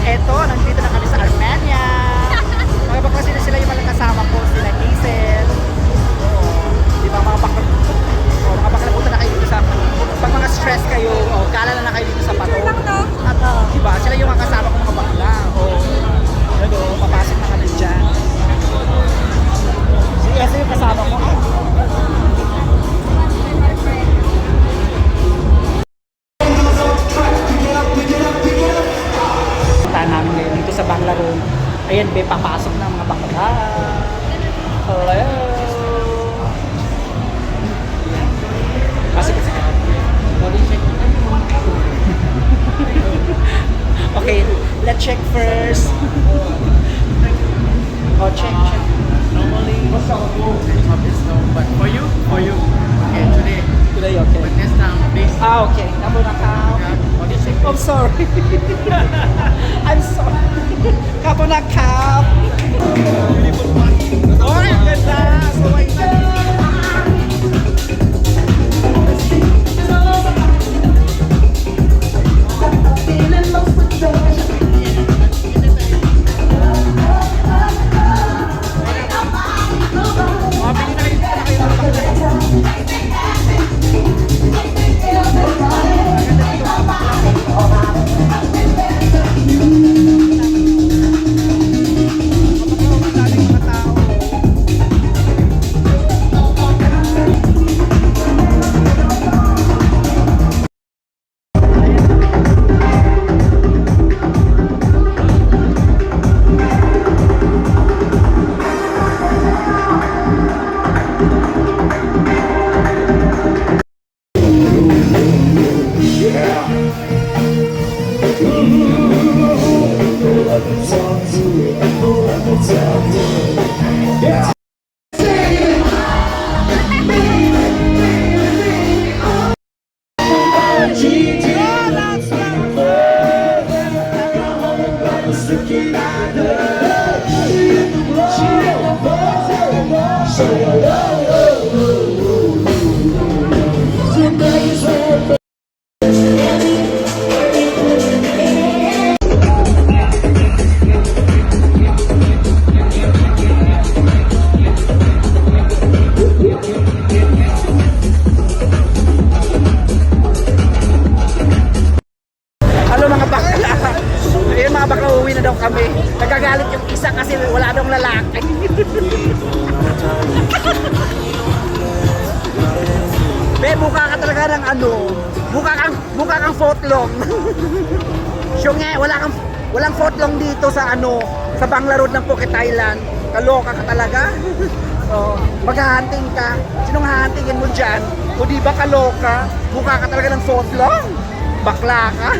Eto, nandito na kami sa Armenia. Mga bakla sila yung mga kasama ko, sila Hazel. Oo. Di ba mga bakla? Oo, mga bakla punta na kayo dito sa, pag mga stress kayo, kala na kayo dito sa Bato. At di ba, sila yung mga kasama ko mga bakla. Oo. Ano, papasok na kami dyan. Si Hazel yung kasama ko. Namin ngayon dito sa Bangladesh. Ayan, be, papasok ng mga bakla. Hello! Pasok kasi. Okay, let's check first. Oh, check. Normally, it's no, but for you, okay, today. Today, okay. But next time, please. Okay. Number na count. Body check. I'm sorry. I'm sorry. Kapo na kap. Oh, ang ganda. So, wait na. Kami. Nagagalit yung isa kasi wala daw lalaki. Be, mukha ka talaga ng ano, mukha kang footlong. Siyong nga, walang footlong dito sa ano, sa Bangla Road ng Phuket, Thailand. Kaloka ka talaga. Oh, maghahunting ka. Sinong hahantingin mo dyan? O di ba kaloka? Mukha ka talaga ng footlong. Bakla ka.